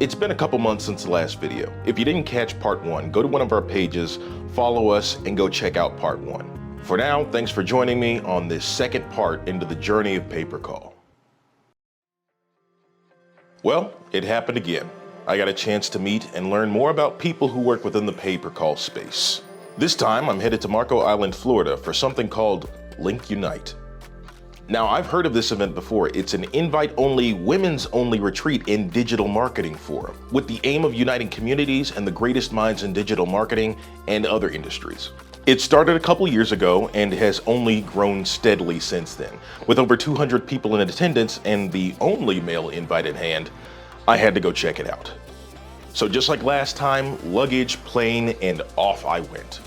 It's been a couple months since the last video. If you didn't catch part 1, go to one of our pages, follow us, and go check out part 1. For now, thanks for joining me on this second part into the journey of pay-per-call. Well, it happened again. I got a chance to meet and learn more about people who work within the pay-per-call space. This time, I'm headed to Marco Island, Florida for something called LinkUnite. Now, I've heard of this event before. It's an invite-only, women's-only retreat in digital marketing forum with the aim of uniting communities and the greatest minds in digital marketing and other industries. It started a couple years ago and has only grown steadily since then. With over 200 people in attendance and the only male invite in hand, I had to go check it out. So just like last time, luggage, plane, and off I went.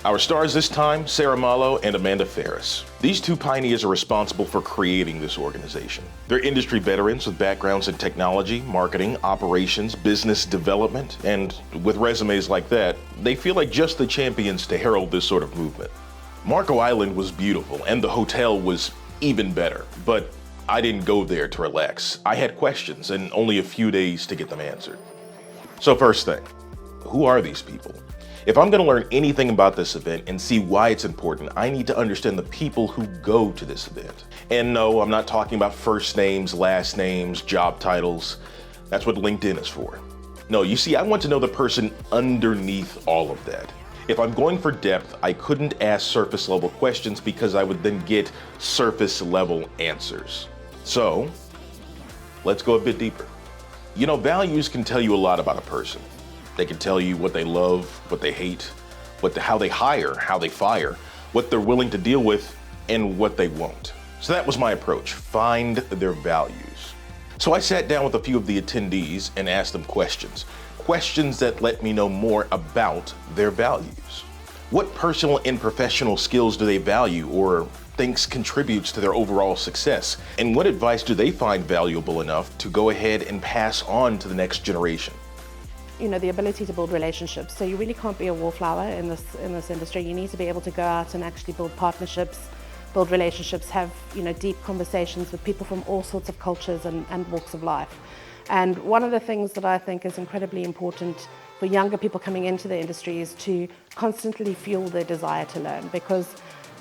Our stars this time, Sara Malo and Amanda Farris. These two pioneers are responsible for creating this organization. They're industry veterans with backgrounds in technology, marketing, operations, business development, and with resumes like that, they feel like just the champions to herald this sort of movement. Marco Island was beautiful and the hotel was even better, but I didn't go there to relax. I had questions and only a few days to get them answered. So first thing, who are these people? If I'm gonna learn anything about this event and see why it's important, I need to understand the people who go to this event. And no, I'm not talking about first names, last names, job titles. That's what LinkedIn is for. No, you see, I want to know the person underneath all of that. If I'm going for depth, I couldn't ask surface level questions because I would then get surface level answers. So, let's go a bit deeper. You know, values can tell you a lot about a person. They can tell you what they love, what they hate, how they hire, how they fire, what they're willing to deal with, and what they won't. So that was my approach, find their values. So I sat down with a few of the attendees and asked them questions that let me know more about their values. What personal and professional skills do they value or thinks contributes to their overall success? And what advice do they find valuable enough to go ahead and pass on to the next generation? You know, the ability to build relationships. So you really can't be a wallflower in this industry. You need to be able to go out and actually build partnerships, build relationships, have, you know, deep conversations with people from all sorts of cultures and walks of life. And one of the things that I think is incredibly important for younger people coming into the industry is to constantly fuel their desire to learn, because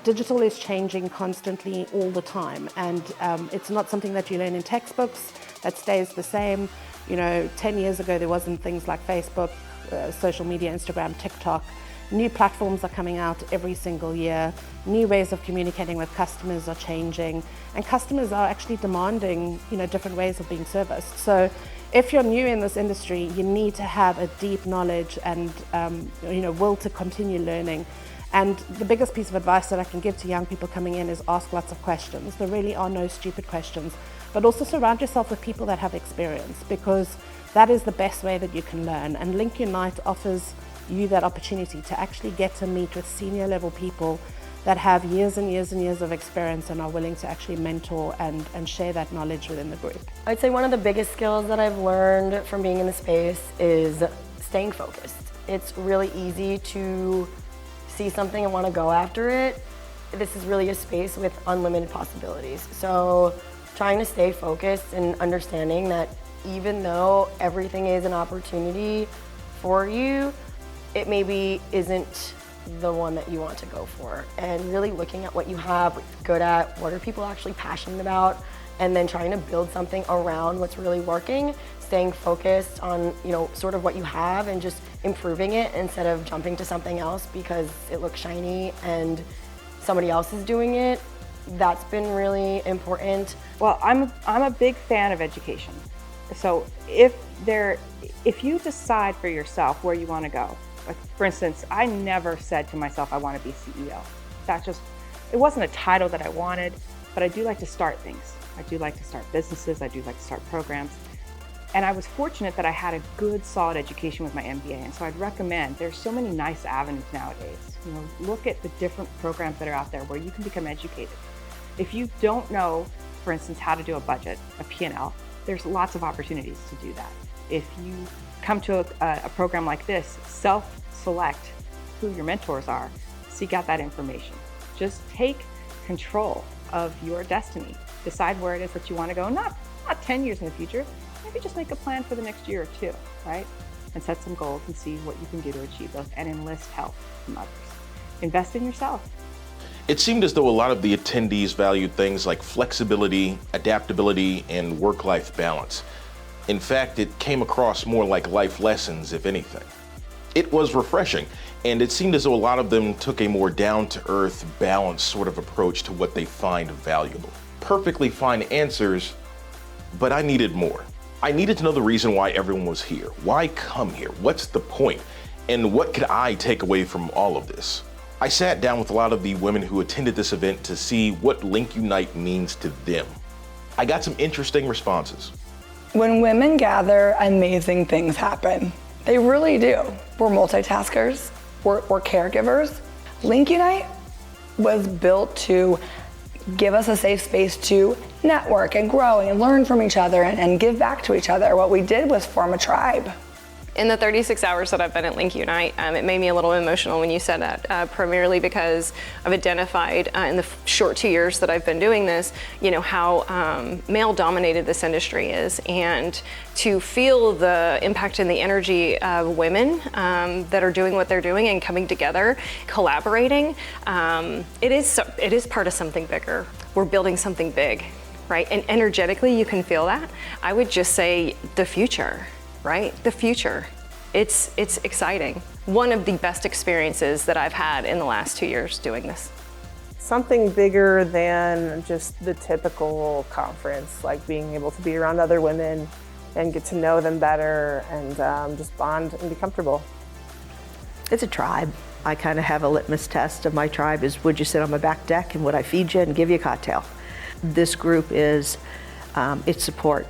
digital is changing constantly all the time, and it's not something that you learn in textbooks that stays the same. You know, 10 years ago, there wasn't things like Facebook, social media, Instagram, TikTok. New platforms are coming out every single year. New ways of communicating with customers are changing, and customers are actually demanding, you know, different ways of being serviced. So if you're new in this industry, you need to have a deep knowledge and, you know, will to continue learning. And the biggest piece of advice that I can give to young people coming in is ask lots of questions. There really are no stupid questions, but also surround yourself with people that have experience, because that is the best way that you can learn. And LinkUnite offers you that opportunity to actually get to meet with senior level people that have years and years and years of experience and are willing to actually mentor and share that knowledge within the group. I'd say one of the biggest skills that I've learned from being in the space is staying focused. It's really easy to see something and want to go after it. This is really a space with unlimited possibilities. So trying to stay focused and understanding that even though everything is an opportunity for you, it maybe isn't the one that you want to go for. And really looking at what you have, what you're good at, what are people actually passionate about, and then trying to build something around what's really working, staying focused on, you know, sort of what you have and just improving it instead of jumping to something else because it looks shiny and somebody else is doing it. That's been really important. Well, I'm a big fan of education. So if you decide for yourself where you want to go, like for instance, I never said to myself I want to be CEO. It wasn't a title that I wanted, but I do like to start things. I do like to start businesses. I do like to start programs. And I was fortunate that I had a good, solid education with my MBA. And so I'd recommend, there's so many nice avenues nowadays. You know, look at the different programs that are out there where you can become educated. If you don't know, for instance, how to do a budget, a P&L, there's lots of opportunities to do that. If you come to a program like this, self-select who your mentors are, seek out that information. Just take control of your destiny. Decide where it is that you want to go, not 10 years in the future, maybe just make a plan for the next year or two, right? And set some goals and see what you can do to achieve those and enlist help from others. Invest in yourself. It seemed as though a lot of the attendees valued things like flexibility, adaptability, and work-life balance. In fact, it came across more like life lessons, if anything. It was refreshing, and it seemed as though a lot of them took a more down-to-earth, balanced sort of approach to what they find valuable. Perfectly fine answers, but I needed more. I needed to know the reason why everyone was here. Why come here? What's the point? And what could I take away from all of this? I sat down with a lot of the women who attended this event to see what LinkUnite means to them. I got some interesting responses. When women gather, amazing things happen. They really do. We're multitaskers, we're caregivers. LinkUnite was built to give us a safe space to network and grow and learn from each other and give back to each other. What we did was form a tribe. In the 36 hours that I've been at LinkUnite, it made me a little emotional when you said that, primarily because I've identified in the short 2 years that I've been doing this, how male-dominated this industry is, and to feel the impact and the energy of women that are doing what they're doing and coming together, collaborating, it is part of something bigger. We're building something big, right? And energetically, you can feel that. I would just say the future. Right? The future. It's exciting. One of the best experiences that I've had in the last 2 years doing this. Something bigger than just the typical conference, like being able to be around other women and get to know them better and just bond and be comfortable. It's a tribe. I kind of have a litmus test of my tribe is, would you sit on my back deck and would I feed you and give you a cocktail? This group is, it's support.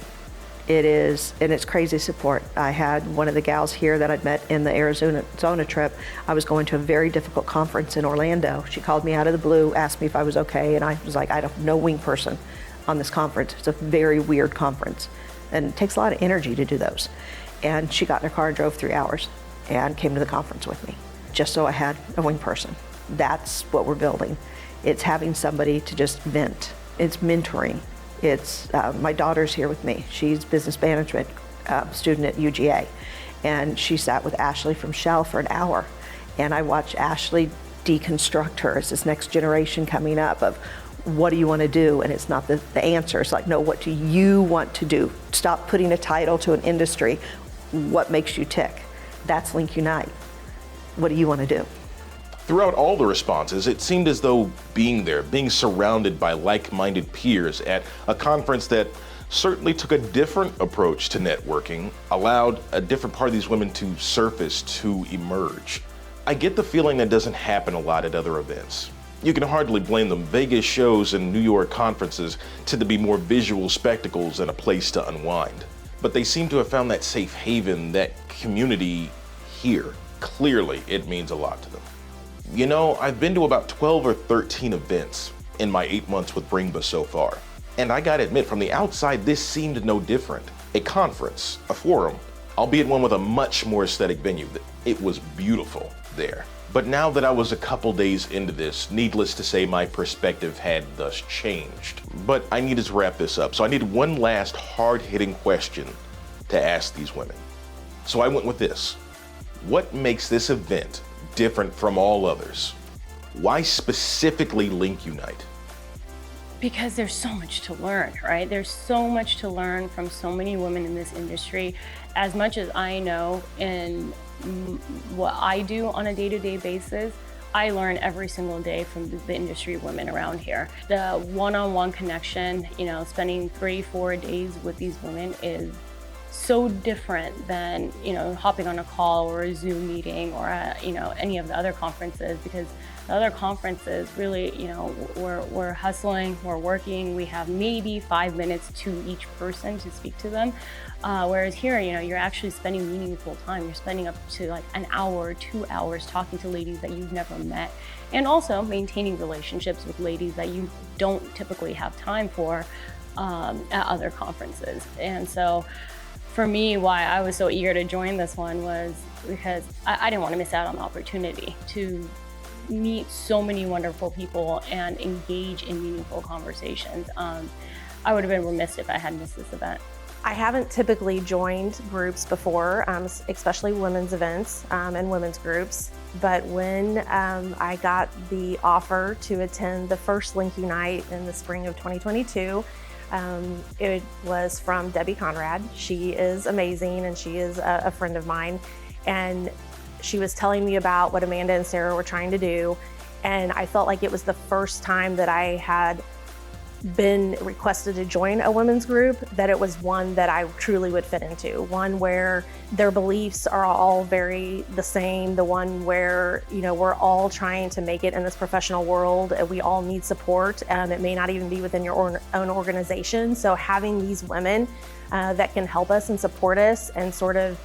It is, and it's crazy support. I had one of the gals here that I'd met in the Arizona trip. I was going to a very difficult conference in Orlando. She called me out of the blue, asked me if I was okay, and I was like, I don't know wing person on this conference. It's a very weird conference, and it takes a lot of energy to do those. And she got in her car and drove 3 hours and came to the conference with me, just so I had a wing person. That's what we're building. It's having somebody to just vent. It's mentoring. It's, my daughter's here with me. She's business management student at UGA. And she sat with Ashley from Shell for an hour. And I watched Ashley deconstruct her as this next generation coming up of what do you want to do? And it's not the answer. It's like, no, what do you want to do? Stop putting a title to an industry. What makes you tick? That's LinkUnite. What do you want to do? Throughout all the responses, it seemed as though being there, being surrounded by like-minded peers at a conference that certainly took a different approach to networking, allowed a different part of these women to surface, to emerge. I get the feeling that doesn't happen a lot at other events. You can hardly blame them. Vegas shows and New York conferences tend to be more visual spectacles and a place to unwind. But they seem to have found that safe haven, that community here. Clearly, it means a lot to them. You know, I've been to about 12 or 13 events in my 8 months with Ringba so far. And I gotta admit, from the outside, this seemed no different. A conference, a forum, albeit one with a much more aesthetic venue. It was beautiful there. But now that I was a couple days into this, needless to say, my perspective had thus changed. But I needed to wrap this up, so I needed one last hard-hitting question to ask these women. So I went with this. What makes this event different from all others? Why specifically LinkUnite? Because there's so much to learn, right? There's so much to learn from so many women in this industry. As much as I know in what I do on a day-to-day basis, I learn every single day from the industry women around here. The one-on-one connection, spending 3-4 days with these women is so different than hopping on a call or a Zoom meeting or any of the other conferences, because the other conferences really we're hustling, we're working, we have maybe 5 minutes to each person to speak to them, whereas here you're actually spending meaningful time. You're spending up to like an hour or 2 hours talking to ladies that you've never met, and also maintaining relationships with ladies that you don't typically have time for at other conferences. And so for me, why I was so eager to join this one was because I didn't want to miss out on the opportunity to meet so many wonderful people and engage in meaningful conversations. I would have been remiss if I had missed this event. I haven't typically joined groups before, especially women's events and women's groups. But when I got the offer to attend the first LinkUnite in the spring of 2022, it was from Debbie Conrad. She is amazing and she is a friend of mine. And she was telling me about what Amanda and Sara were trying to do. And I felt like it was the first time that I had been requested to join a women's group, that it was one that I truly would fit into, one where their beliefs are all very the same, the one where, you know, we're all trying to make it in this professional world and we all need support. It may not even be within your own organization. So having these women that can help us and support us and sort of,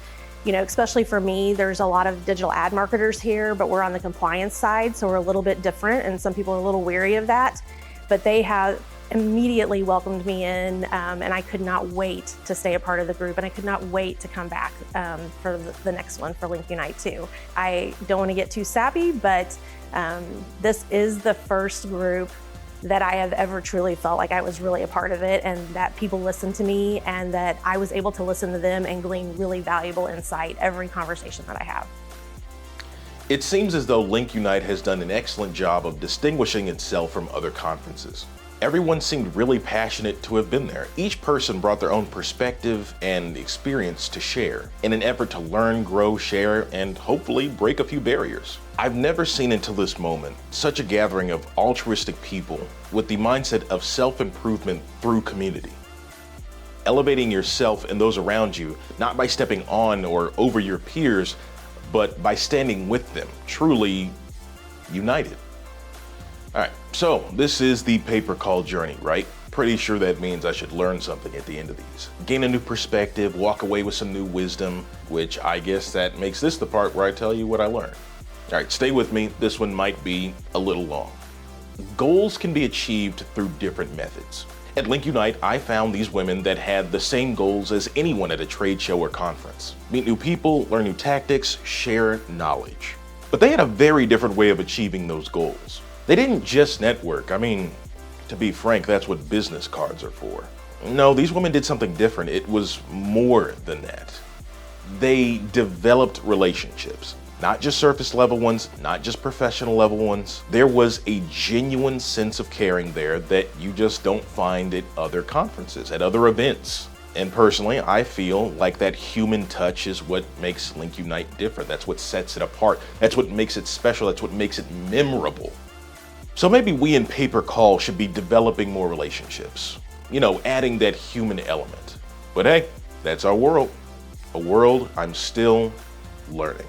you know, especially for me, there's a lot of digital ad marketers here, but we're on the compliance side, so we're a little bit different and some people are a little weary of that, but they have immediately welcomed me in, and I could not wait to stay a part of the group, and I could not wait to come back for the next one for LinkUnite too. I don't want to get too sappy, but this is the first group that I have ever truly felt like I was really a part of it, and that people listened to me, and that I was able to listen to them and glean really valuable insight every conversation that I have. It seems as though LinkUnite has done an excellent job of distinguishing itself from other conferences. Everyone seemed really passionate to have been there. Each person brought their own perspective and experience to share in an effort to learn, grow, share, and hopefully break a few barriers. I've never seen until this moment such a gathering of altruistic people with the mindset of self-improvement through community. Elevating yourself and those around you, not by stepping on or over your peers, but by standing with them, truly united. All right, so this is the paper call journey, right? Pretty sure that means I should learn something at the end of these. Gain a new perspective, walk away with some new wisdom, which I guess that makes this the part where I tell you what I learned. All right, stay with me. This one might be a little long. Goals can be achieved through different methods. At LinkUnite, I found these women that had the same goals as anyone at a trade show or conference. Meet new people, learn new tactics, share knowledge. But they had a very different way of achieving those goals. They didn't just network. I mean, to be frank, that's what business cards are for. No, these women did something different. It was more than that. They developed relationships, not just surface level ones, not just professional level ones. There was a genuine sense of caring there that you just don't find at other conferences, at other events. And personally, I feel like that human touch is what makes LinkUnite different. That's what sets it apart. That's what makes it special. That's what makes it memorable. So maybe we in Paper Call should be developing more relationships, you know, adding that human element. But hey, that's our world, a world I'm still learning.